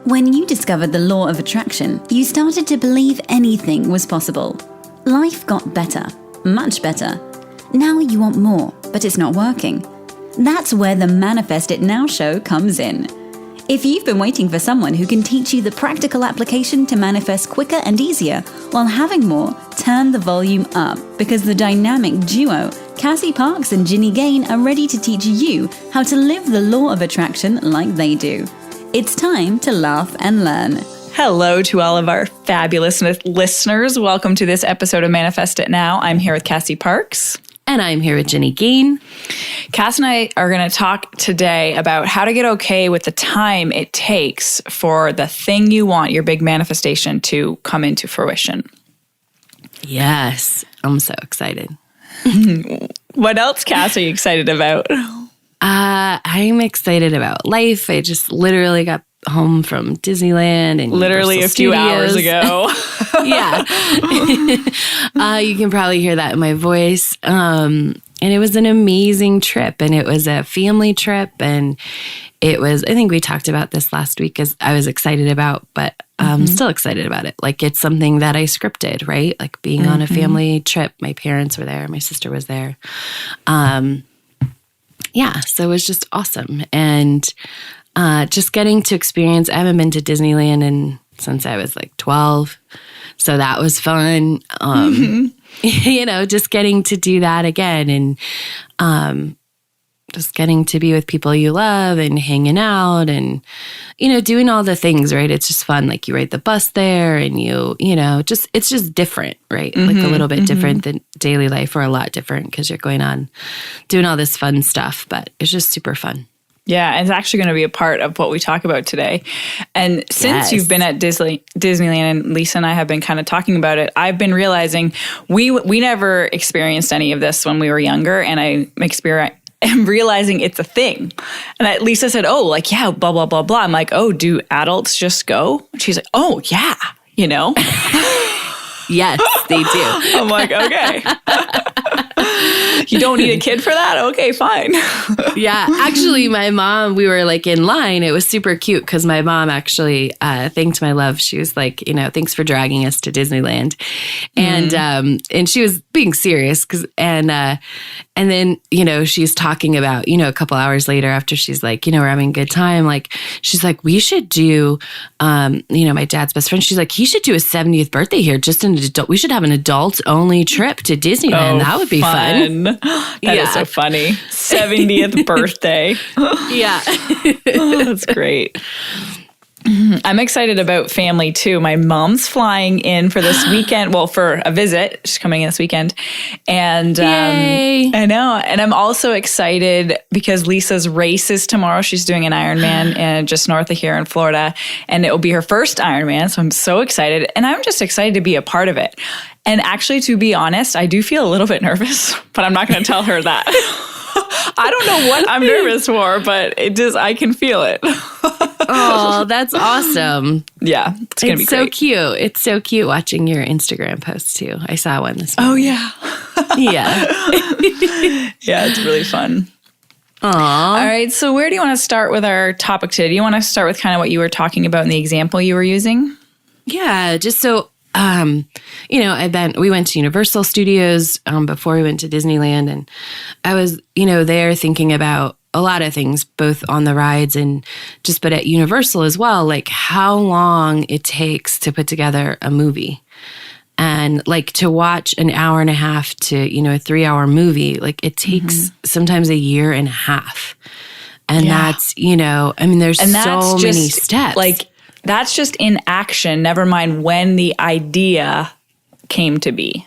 When you discovered the law of attraction, you started to believe anything was possible. Life got better, much better. Now you want more, but it's not working. That's where the Manifest It Now show comes in. If you've been waiting for someone who can teach you the practical application to manifest quicker and easier while having more, turn the volume up, because the dynamic duo, Cassie Parks and Ginny Gain, are ready to teach you how to live the law of attraction like they do. It's time to laugh and learn. Hello to all of our fabulous listeners. Welcome to this episode of Manifest It Now. I'm here with Cassie Parks. And I'm here with Ginny Gain. Cass and I are going to talk today about how to get okay with the time it takes for the thing you want, your big manifestation, to come into fruition. Yes, I'm so excited. What else, Cass, are you excited about? I'm excited about life. I just literally got home from Disneyland and literally a few hours ago. Yeah. You can probably hear that in my voice. And it was an amazing trip, and it was a family trip, and it was, I think we talked about this last week, as I was excited about, but I'm still excited about it. Like, it's something that I scripted, right? Like being on a family trip. My parents were there. My sister was there. Yeah, so it was just awesome. And just getting to experience, I haven't been to Disneyland since I was like 12. So that was fun. You know, just getting to do that again, and just getting to be with people you love and hanging out and, you know, doing all the things, right? It's just fun. Like, you ride the bus there and you know, it's just different, right? Like a little bit different than daily life, or a lot different, because you're going on doing all this fun stuff, but it's just super fun. Yeah, and it's actually going to be a part of what we talk about today. And since you've been at Disneyland, and Lisa and I have been kind of talking about it, I've been realizing we never experienced any of this when we were younger, and I'm realizing it's a thing. And Lisa said, oh, like, yeah, blah, blah, blah, blah. I'm like, oh, do adults just go? And she's like, oh, yeah, you know? Yes, they do. I'm like, okay. You don't need a kid for that? Okay, fine. Yeah. Actually, my mom, we were like in line. It was super cute because my mom actually thanked my love. She was like, you know, thanks for dragging us to Disneyland. And she was being serious and then, you know, she's talking about, you know, a couple hours later, after she's like, you know, we're having a good time. Like, she's like, we should do, you know, my dad's best friend. She's like, he should do his 70th birthday here. We should have an adult only trip to Disneyland. That would be fun. That is so funny. 70th birthday. Yeah. Oh, that's great. I'm excited about family too. My mom's flying in for this weekend. Well, for a visit. She's coming in this weekend. And I know. And I'm also excited because Lisa's race is tomorrow. She's doing an Ironman just north of here in Florida. And it will be her first Ironman. So I'm so excited. And I'm just excited to be a part of it. And actually, to be honest, I do feel a little bit nervous, but I'm not going to tell her that. I don't know what I'm nervous for, but I can feel it. Oh, that's awesome. Yeah, it's going to be great. So cute. It's so cute watching your Instagram posts too. I saw one this morning. Oh, yeah. Yeah. Yeah, it's really fun. Aww. All right, so where do you want to start with our topic today? Do you want to start with kind of what you were talking about in the example you were using? Yeah, just so... you know, we went to Universal Studios before we went to Disneyland, and I was, you know, there thinking about a lot of things, both on the rides and but at Universal as well, like how long it takes to put together a movie. And like to watch an hour and a half to, you know, a 3-hour movie, like it takes sometimes a year and a half. And that's, you know, I mean, there's so many steps. Like, that's just in action, never mind when the idea came to be.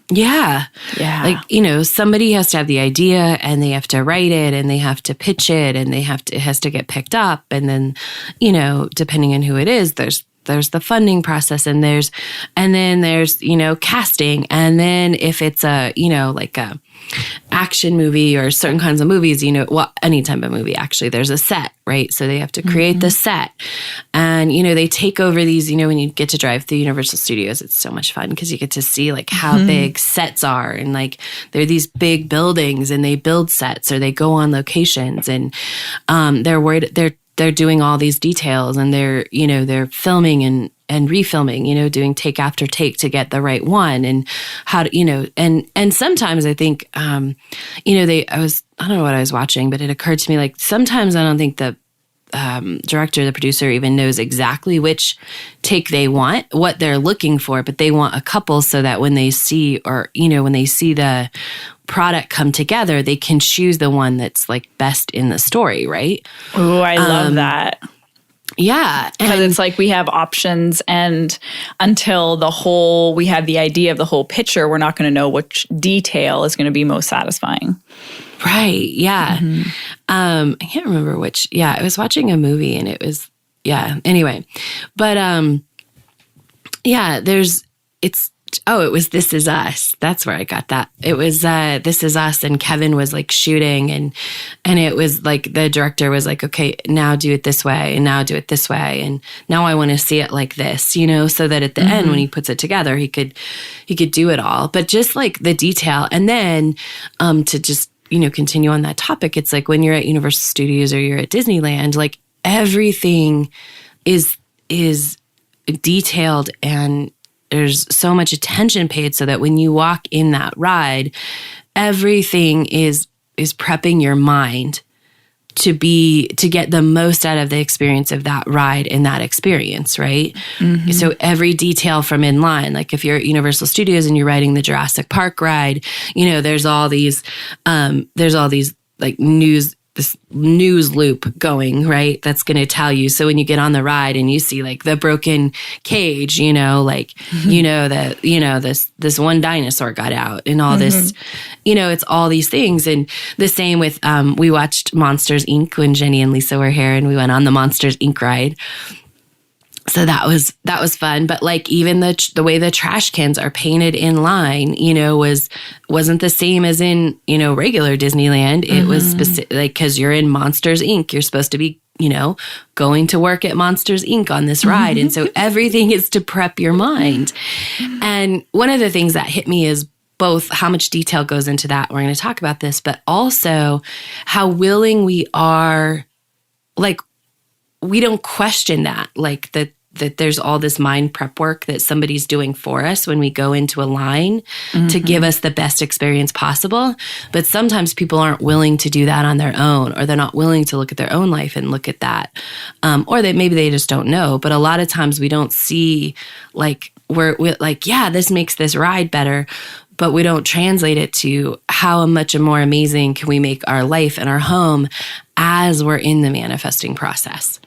Yeah. Yeah. Like, you know, somebody has to have the idea, and they have to write it, and they have to pitch it, and it has to get picked up. And then, you know, depending on who it is, there's the funding process, and then there's, you know, casting. And then if it's a, you know, like a action movie or certain kinds of movies, you know, well, any type of movie, actually, there's a set, right? So they have to create the set. And, you know, they take over these, you know, when you get to drive through Universal Studios, it's so much fun because you get to see like how big sets are. And like, they're these big buildings and they build sets or they go on locations and they're they're doing all these details, and they're filming and refilming, doing take after take to get the right one, and how to, and sometimes I think, I don't know what I was watching, but it occurred to me, like, sometimes I don't think the director, the producer even knows exactly which take they want, what they're looking for, but they want a couple so that when they see, when they see the product come together, they can choose the one that's like best in the story, right? Oh, I love that. Yeah. Because it's like we have options, and until we have the idea of the whole picture, we're not going to know which detail is going to be most satisfying. Right. Yeah. I can't remember which. Yeah. I was watching a movie and it was, anyway. But it was This Is Us. That's where I got that. It was This Is Us, and Kevin was like shooting, and it was like the director was like, okay, now do it this way, and now do it this way, and now I want to see it like this, so that at the end when he puts it together, he could do it all. But just like the detail, and then to just continue on that topic, it's like when you're at Universal Studios or you're at Disneyland, like everything is detailed, and there's so much attention paid so that when you walk in that ride, everything is prepping your mind to get the most out of the experience of that ride and that experience, right? Mm-hmm. So every detail from in line, like if you're at Universal Studios and you're riding the Jurassic Park ride, there's all these like this news loop going, right? That's going to tell you. So when you get on the ride and you see like the broken cage, that, this one dinosaur got out and all this, it's all these things. And the same with, we watched Monsters, Inc. when Jenny and Lisa were here, and we went on the Monsters, Inc. ride. So that was fun. But like even the way the trash cans are painted in line, wasn't the same as in, regular Disneyland. It was specific, like, cause you're in Monsters Inc. You're supposed to be, going to work at Monsters Inc. on this ride. And so everything is to prep your mind. And one of the things that hit me is both how much detail goes into that. We're going to talk about this, but also how willing we are, like, we don't question that, like that there's all this mind prep work that somebody's doing for us when we go into a line to give us the best experience possible. But sometimes people aren't willing to do that on their own, or they're not willing to look at their own life and look at that. Or maybe they just don't know. But a lot of times we don't see, like, we're like, yeah, this makes this ride better. But we don't translate it to how much more amazing can we make our life and our home as we're in the manifesting process.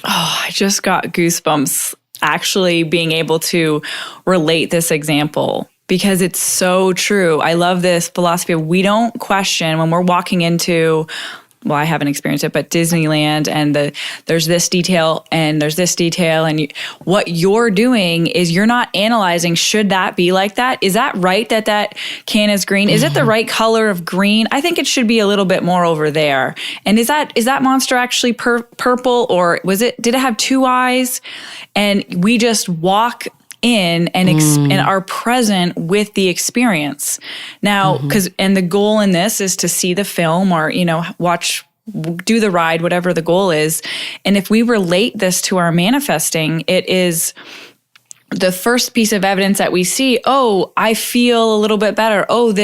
Oh, I just got goosebumps actually being able to relate this example, because it's so true. I love this philosophy of we don't question when we're walking into, well, I haven't experienced it, but Disneyland, and there's this detail and there's this detail. And what you're doing is you're not analyzing, should that be like that? Is that right that can is green? Is it the right color of green? I think it should be a little bit more over there. And is that monster actually purple, or did it have two eyes? And we just walk in and are present with the experience. Now, and the goal in this is to see the film or, do the ride, whatever the goal is. And if we relate this to our manifesting, it is the first piece of evidence that we see. Oh, I feel a little bit better. Oh,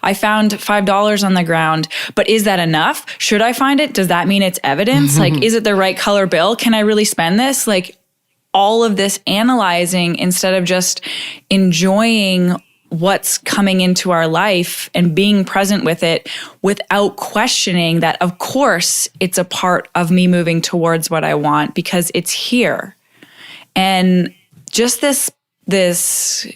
I found $5 on the ground, but is that enough? Should I find it? Does that mean it's evidence? Like, is it the right color bill? Can I really spend this? Like, all of this analyzing instead of just enjoying what's coming into our life and being present with it without questioning that, of course, it's a part of me moving towards what I want because it's here. And just this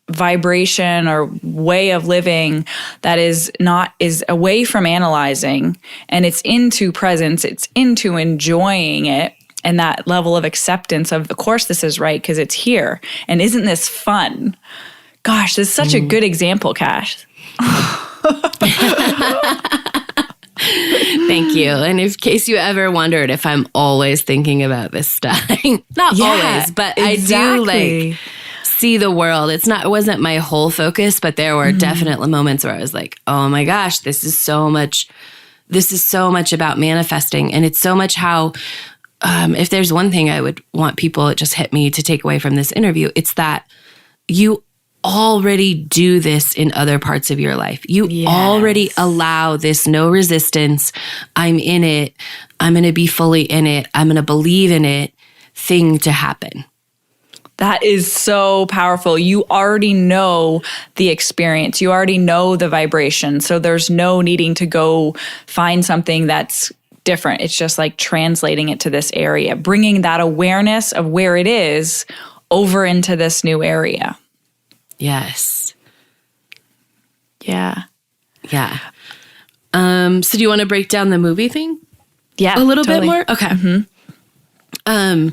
vibration or way of living that is away from analyzing, and it's into presence, it's into enjoying it. And that level of acceptance of course, this is right because it's here. And isn't this fun? Gosh, this is such a good example, Cash. Thank you. And in case you ever wondered if I'm always thinking about this stuff, not always, but exactly. I do see the world. It wasn't my whole focus, but there were definitely moments where I was like, oh my gosh, this is so much this is so much about manifesting. And it's so much how, if there's one thing I would want people, it just hit me to take away from this interview, it's that you already do this in other parts of your life. You already allow this no resistance, I'm in it, I'm going to be fully in it, I'm going to believe in it thing to happen. That is so powerful. You already know the experience. You already know the vibration. So there's no needing to go find something that's different. It's just like translating it to this area, bringing that awareness of where it is over into this new area. Yes. Yeah. Yeah. So do you want to break down the movie thing? Yeah. A little totally. bit more? Okay. Mm-hmm.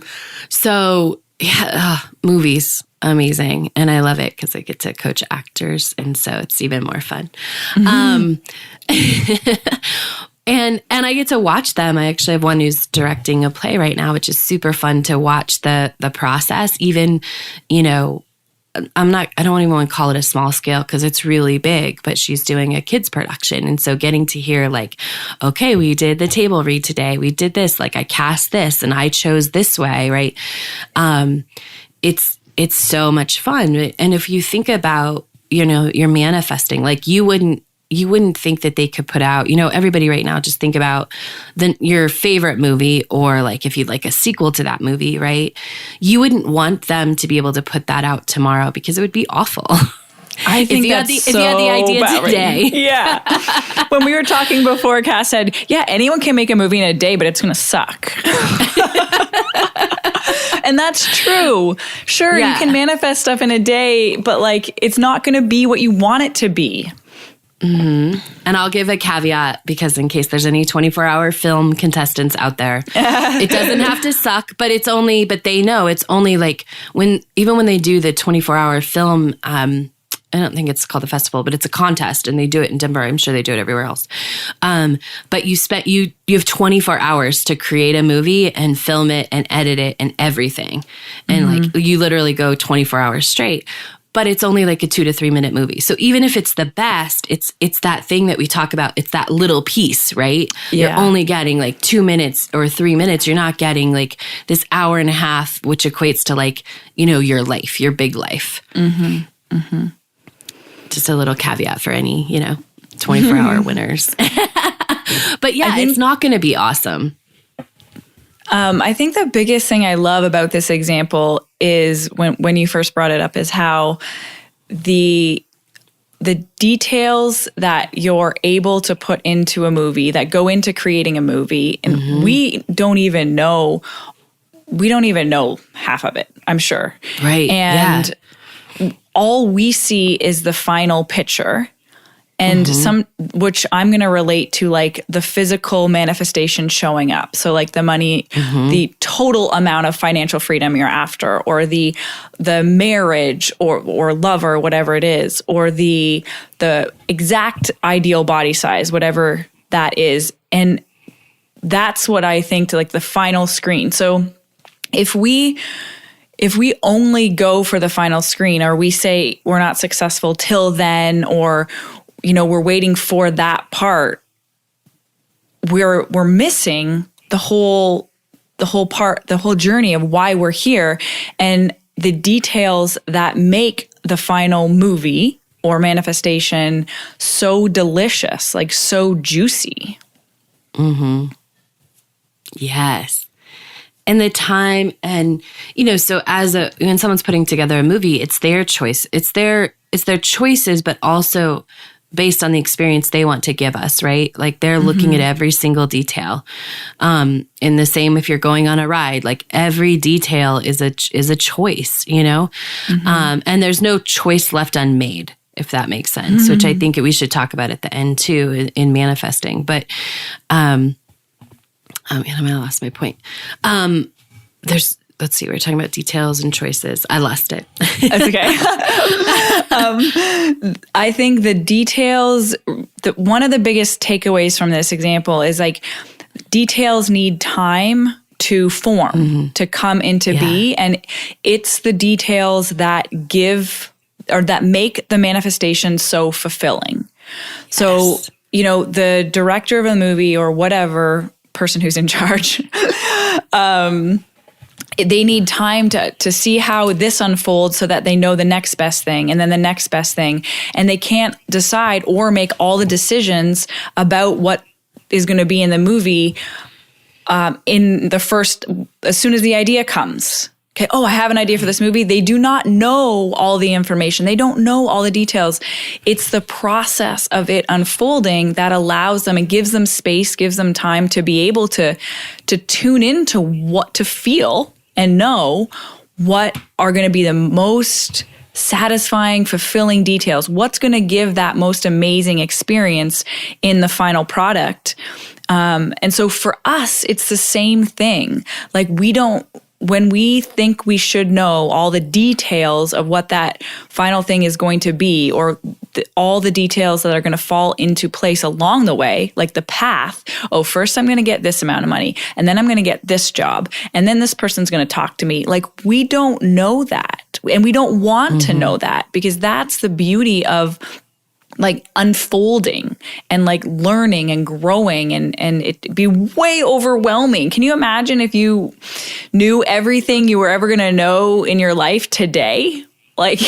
So yeah, movies, amazing. And I love it because I get to coach actors. And so it's even more fun. Mm-hmm. And I get to watch them. I actually have one who's directing a play right now, which is super fun to watch the process. Even, you know, I don't even want to call it a small scale because it's really big, but she's doing a kids production. And so getting to hear like, okay, we did the table read today. We did this, like I cast this and I chose this way, right? It's so much fun. And if you think about, you know, you're manifesting, like you wouldn't think that they could put out, you know, everybody right now, just think about your favorite movie or like if you'd like a sequel to that movie, right? You wouldn't want them to be able to put that out tomorrow because it would be awful. I think if you had the idea today. Yeah. When we were talking before, Cass said, yeah, anyone can make a movie in a day, but it's going to suck. And that's true. Sure, you can manifest stuff in a day, but like it's not going to be what you want it to be. Mm-hmm. And I'll give a caveat because in case there's any 24-hour film contestants out there, it doesn't have to suck, but they know it's only like even when they do the 24-hour film, I don't think it's called the festival, but it's a contest and they do it in Denver. I'm sure they do it everywhere else. But you have 24 hours to create a movie and film it and edit it and everything. And like you literally go 24 hours straight. But it's only like a 2 to 3 minute movie. So even if it's the best, it's that thing that we talk about. It's that little piece, right? Yeah. You're only getting like 2 minutes or 3 minutes. You're not getting like this hour and a half, which equates to like, you know, your life, your big life. Mm-hmm. Mm-hmm. Just a little caveat for any, you know, 24-hour winners. But yeah, it's not going to be awesome. I think the biggest thing I love about this example is when you first brought it up is how the details that you're able to put into a movie that go into creating a movie, and we don't even know half of it, I'm sure. Right. And all we see is the final picture. And which I'm going to relate to like the physical manifestation showing up. So like the money, the total amount of financial freedom you're after, or the marriage or lover, whatever it is, or the exact ideal body size, whatever that is. And that's what I think to like the final screen. So if we only go for the final screen, or we say we're not successful till then, or you know, we're waiting for that part, we're missing the whole journey of why we're here and the details that make the final movie or manifestation so delicious, like so juicy. Mm-hmm. Yes. And the time, and you know, so when someone's putting together a movie, it's their choice. It's their choices, but also based on the experience they want to give us, right? Like they're looking at every single detail. And the same if you're going on a ride, like every detail is a choice, you know? And there's no choice left unmade, if that makes sense, which I think we should talk about at the end too in manifesting. But, I lost my point. Let's see, we were talking about details and choices. I lost it. That's okay. I think the details, one of the biggest takeaways from this example is like details need time to form, to come into be. And it's the details that give or that make the manifestation so fulfilling. So the director of a movie or whatever person who's in charge, they need time to see how this unfolds so that they know the next best thing and then the next best thing. And they can't decide or make all the decisions about what is going to be in the movie as soon as the idea comes. Okay, I have an idea for this movie. They do not know all the information. They don't know all the details. It's the process of it unfolding that allows them and gives them space, gives them time to be able to tune into what to feel and know what are going to be the most satisfying, fulfilling details. What's going to give that most amazing experience in the final product. And so for us, it's the same thing. Like when we think we should know all the details of what that final thing is going to be, or all the details that are going to fall into place along the way, like the path, first I'm going to get this amount of money, and then I'm going to get this job, and then this person's going to talk to me. Like, we don't know that, and we don't want to know that, because that's the beauty of like unfolding and like learning and growing, and it'd be way overwhelming. Can you imagine if you knew everything you were ever going to know in your life today? Like,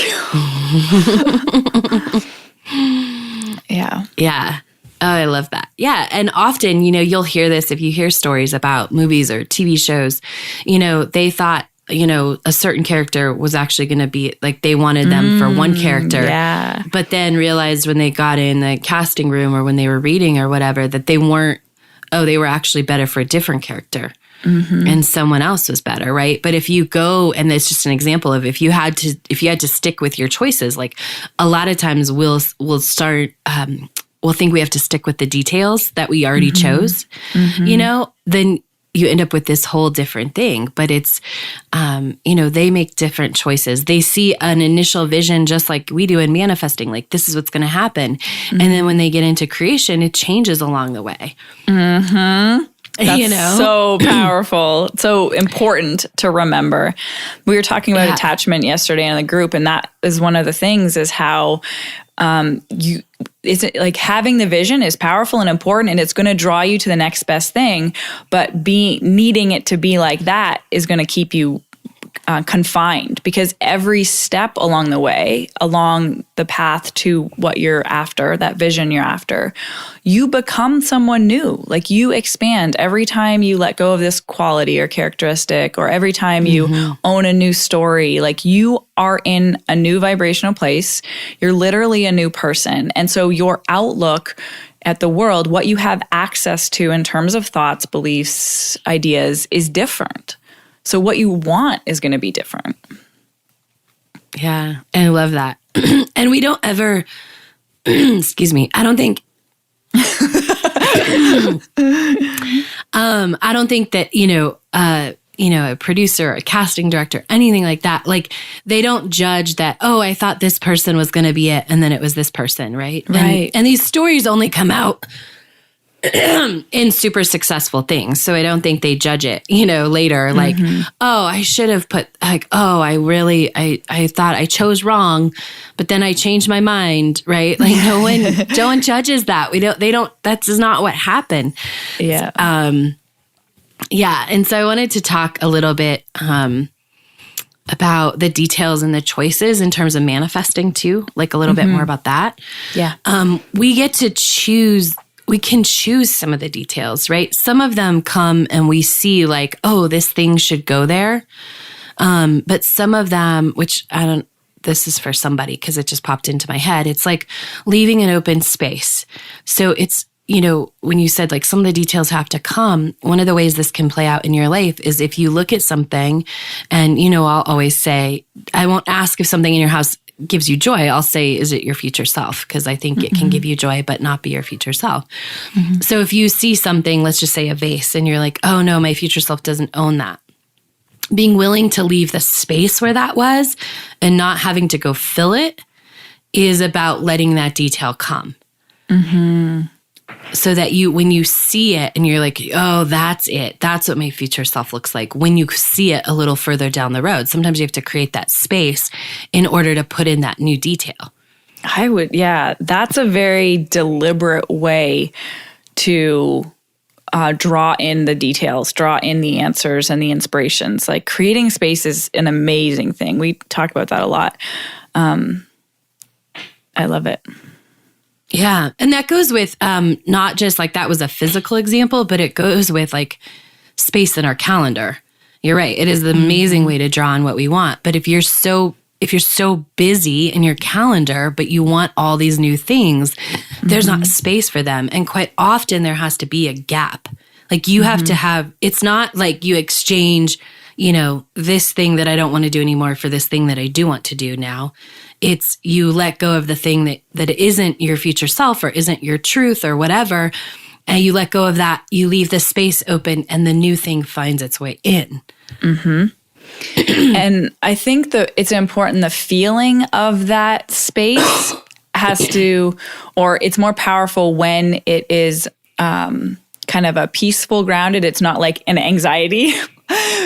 yeah. Yeah. Oh, I love that. Yeah. And often, you'll hear this if you hear stories about movies or TV shows, they thought, a certain character was actually going to be like, they wanted them for one character. Yeah. But then realized when they got in the casting room or when they were reading or whatever, that they weren't, they were actually better for a different character. And someone else was better, right? But if you go, and it's just an example of if you had to stick with your choices, like a lot of times we'll start, we'll think we have to stick with the details that we already chose, then you end up with this whole different thing. But it's, they make different choices. They see an initial vision just like we do in manifesting, like this is what's going to happen. And then when they get into creation, it changes along the way. That's so powerful. So important to remember. We were talking about attachment yesterday in the group, and that is one of the things, is how it's like having the vision is powerful and important, and it's going to draw you to the next best thing. But needing it to be like that is going to keep you confined, because every step along the way, along the path to what you're after, that vision you're after, you become someone new. Like, you expand every time you let go of this quality or characteristic, or every time you own a new story. Like, you are in a new vibrational place. You're literally a new person. And so your outlook at the world, what you have access to in terms of thoughts, beliefs, ideas, is different. So what you want is going to be different. Yeah, and I love that. And we don't ever, excuse me, I don't think, I don't think that, a producer, a casting director, anything like that, like they don't judge that, I thought this person was going to be it, and then it was this person, right? Right. And these stories only come out in super successful things. So I don't think they judge it, later, like, I should have put like, I thought I chose wrong, but then I changed my mind, right? Like no one judges that. That's not what happened. Yeah. Yeah. And so I wanted to talk a little bit, about the details and the choices in terms of manifesting too, like a little bit more about that. Yeah. We get to choose. We can choose some of the details, right? Some of them come and we see like, this thing should go there. But some of them, this is for somebody because it just popped into my head. It's like leaving an open space. So it's, when you said like some of the details have to come, one of the ways this can play out in your life is if you look at something and, I'll always say, I won't ask if something in your house gives you joy. I'll say, is it your future self? Because I think it can give you joy, but not be your future self. So if you see something, let's just say a vase, and you're like, oh no, my future self doesn't own that. Being willing to leave the space where that was and not having to go fill it is about letting that detail come. So that when you see it and you're like, that's it. That's what my future self looks like. When you see it a little further down the road, sometimes you have to create that space in order to put in that new detail. I would, yeah, that's a very deliberate way to draw in the details, draw in the answers and the inspirations. Like creating space is an amazing thing. We talk about that a lot. I love it. Yeah. And that goes with not just like that was a physical example, but it goes with like space in our calendar. You're right. It is the amazing way to draw on what we want. But if you're so busy in your calendar, but you want all these new things, there's not space for them. And quite often there has to be a gap. Like you have to have, it's not like you exchange, this thing that I don't want to do anymore for this thing that I do want to do now. It's you let go of the thing that isn't your future self or isn't your truth or whatever. And you let go of that, you leave the space open and the new thing finds its way in. Mm-hmm. And I think that it's important, the feeling of that space or it's more powerful when it is kind of a peaceful, grounded. It's not like an anxiety.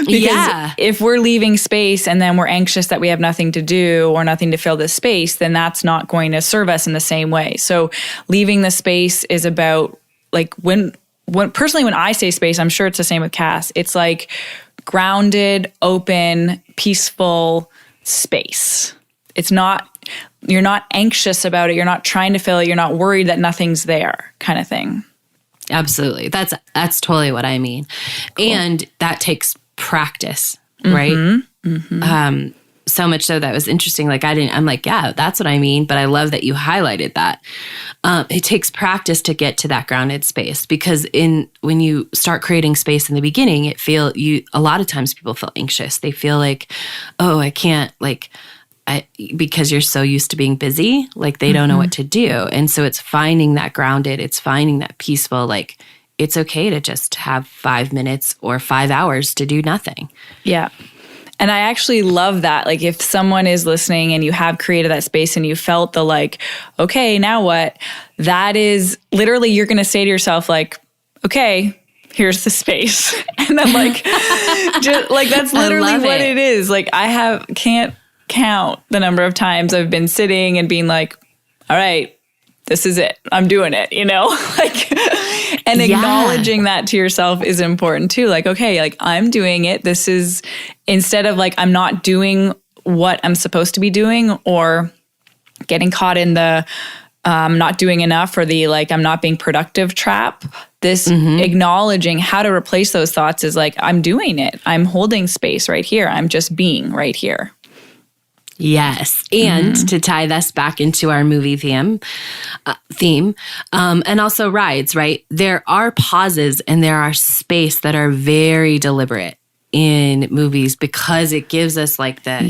Because if we're leaving space and then we're anxious that we have nothing to do or nothing to fill this space, then that's not going to serve us in the same way. So leaving the space is about like when personally, when I say space, I'm sure it's the same with Cass. It's like grounded, open, peaceful space. It's not, you're not anxious about it. You're not trying to fill it. You're not worried that nothing's there kind of thing. Absolutely. That's totally what I mean. Cool. And that takes practice, right? Mm-hmm. So much so that was interesting. Like I'm like, yeah, that's what I mean. But I love that you highlighted that. It takes practice to get to that grounded space because when you start creating space in the beginning, a lot of times people feel anxious. They feel like, oh, I can't because you're so used to being busy, like they don't know what to do. And so it's finding that grounded, it's finding that peaceful, like it's okay to just have 5 minutes or 5 hours to do nothing. Yeah. And I actually love that. Like if someone is listening and you have created that space and you felt the like, okay, now what? That is literally, you're going to say to yourself like, okay, here's the space. And then like, just like, that's literally what it is. Like can't count the number of times I've been sitting and being like, all right, this is it. I'm doing it, like, and acknowledging that to yourself is important too. Like, okay, like I'm doing it. This is instead of like, I'm not doing what I'm supposed to be doing or getting caught in the not doing enough or the like, I'm not being productive trap. This acknowledging how to replace those thoughts is like, I'm doing it. I'm holding space right here. I'm just being right here. Yes. And to tie this back into our movie theme, and also rides, right? There are pauses and there are space that are very deliberate in movies because it gives us like the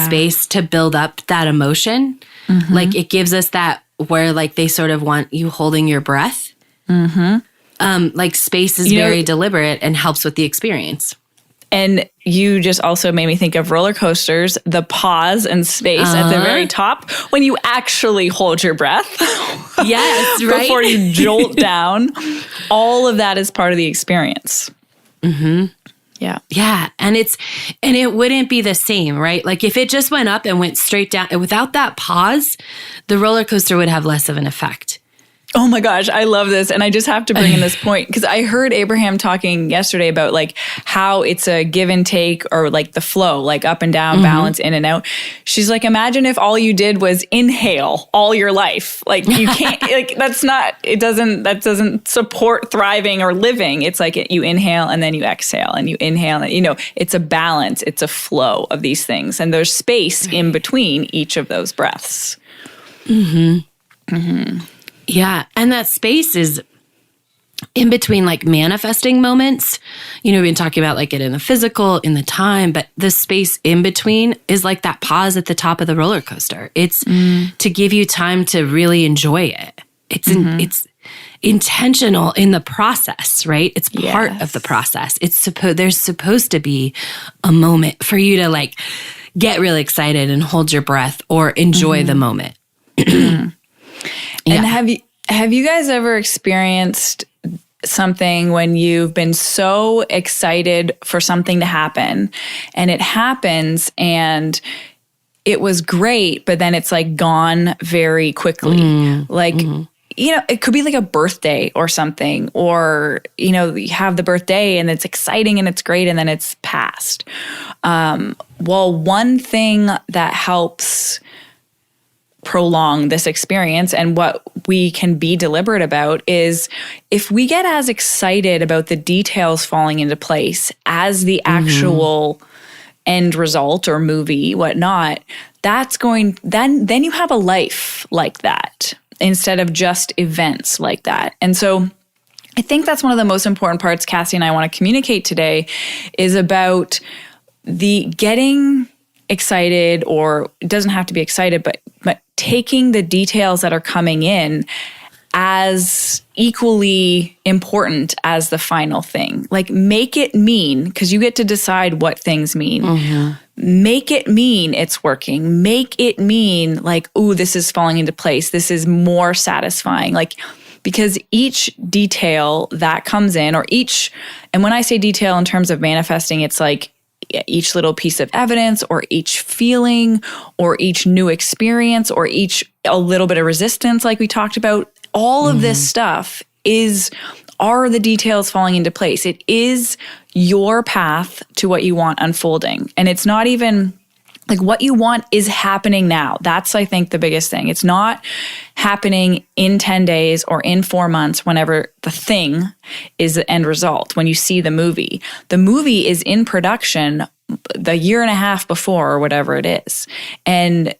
space to build up that emotion. Like it gives us that where like they sort of want you holding your breath. Like space is very deliberate and helps with the experience. And you just also made me think of roller coasters, the pause and space at the very top when you actually hold your breath. Yes, right. Before you jolt down. All of that is part of the experience. Yeah. Yeah. And it wouldn't be the same, right? Like if it just went up and went straight down without that pause, the roller coaster would have less of an effect. Oh my gosh, I love this. And I just have to bring in this point because I heard Abraham talking yesterday about like how it's a give and take or like the flow, like up and down, balance in and out. She's like, imagine if all you did was inhale all your life. Like you can't, like that doesn't support thriving or living. It's like you inhale and then you exhale and you inhale. And, it's a balance. It's a flow of these things. And there's space in between each of those breaths. Yeah. And that space is in between like manifesting moments. We've been talking about like it in the physical, in the time, but the space in between is like that pause at the top of the roller coaster. It's to give you time to really enjoy it. It's intentional in the process, right? It's part of the process. There's supposed to be a moment for you to like get really excited and hold your breath or enjoy the moment. And have you guys ever experienced something when you've been so excited for something to happen and it happens and it was great, but then it's like gone very quickly. Like, you know, it could be like a birthday or something, or, you know, you have the birthday and it's exciting and it's great and then it's past. Well, one thing that helps prolong this experience and what we can be deliberate about is if we get as excited about the details falling into place as the actual end result or movie, whatnot, that's going, then you have a life like that instead of just events like that. And so I think that's one of the most important parts Cassie and I want to communicate today is about the getting excited, or it doesn't have to be excited, but taking the details that are coming in as equally important as the final thing. Like, make it mean, because you get to decide what things mean. Make it mean it's working. Make it mean like, ooh, this is falling into place. This is more satisfying. Like, because each detail that comes in, or each, and when I say detail in terms of manifesting, it's like each little piece of evidence, or each feeling, or each new experience, or each a little bit of resistance, like we talked about. All of this stuff are the details falling into place. It is your path to what you want unfolding. And it's not even like what you want is happening now. That's, I think, the biggest thing. It's not happening in 10 days or in 4 months, whenever the thing is the end result. When you see the movie is in production the year and a half before, or whatever it is. And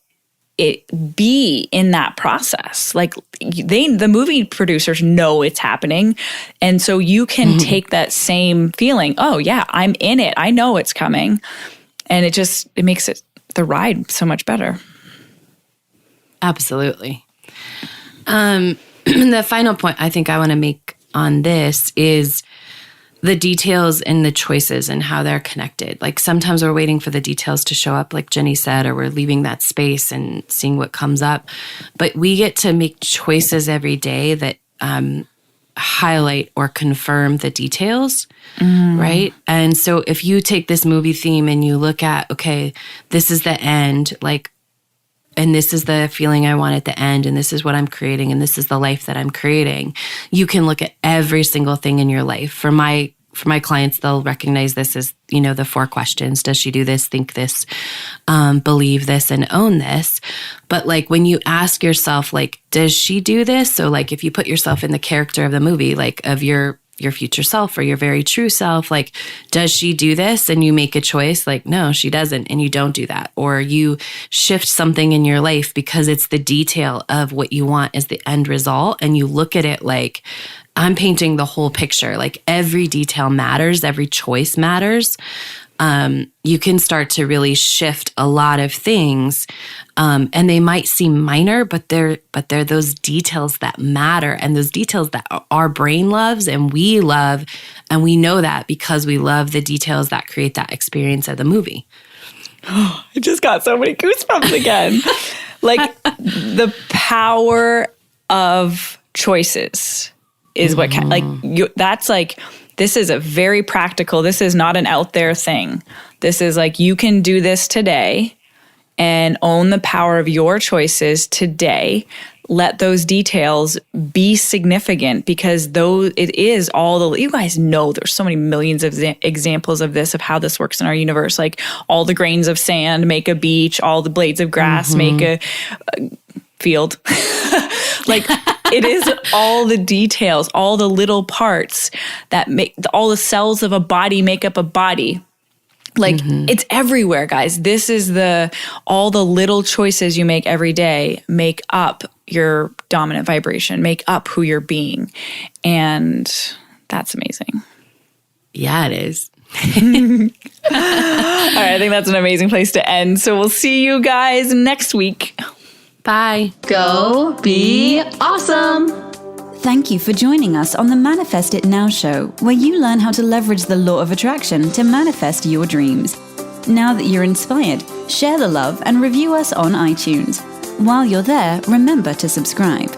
it be in that process. Like, the movie producers know it's happening. And so you can take that same feeling, oh yeah, I'm in it. I know it's coming. And it makes the ride so much better. Absolutely. The final point I think I want to make on this is the details and the choices and how they're connected. Like, sometimes we're waiting for the details to show up, like Jenny said, or we're leaving that space and seeing what comes up. But we get to make choices every day that highlight or confirm the details, right? And so if you take this movie theme and you look at, okay, this is the end, like, and this is the feeling I want at the end, and this is what I'm creating, and this is the life that I'm creating, you can look at every single thing in your life. For my clients, they'll recognize this as, you know, the 4 questions. Does she do this, think this, believe this, and own this? But like, when you ask yourself, like, does she do this? So like, if you put yourself in the character of the movie, like of your future self or your very true self, like, does she do this? And you make a choice, like, no, she doesn't. And you don't do that. Or you shift something in your life because it's the detail of what you want as the end result. And you look at it like, I'm painting the whole picture. Like, every detail matters. Every choice matters. You can start to really shift a lot of things. And they might seem minor, but they're those details that matter, and those details that our brain loves and we love. And we know that because we love the details that create that experience of the movie. I just got so many goosebumps again. Like, the power of choices is what, that's like, this is a very practical, this is not an out there thing. This is like, you can do this today and own the power of your choices today. Let those details be significant, because it is all you guys know, there's so many millions of examples of this, of how this works in our universe. Like, all the grains of sand make a beach, all the blades of grass make a field. Like, it is all the details, all the little parts that make all the cells of a body make up a body. Like, it's everywhere, guys. This is all the little choices you make every day make up your dominant vibration, make up who you're being. And that's amazing. Yeah, it is. All right, I think that's an amazing place to end. So we'll see you guys next week. Bye. Go be awesome. Thank you for joining us on the Manifest It Now show, where you learn how to leverage the law of attraction to manifest your dreams. Now that you're inspired, share the love and review us on iTunes. While you're there, remember to subscribe.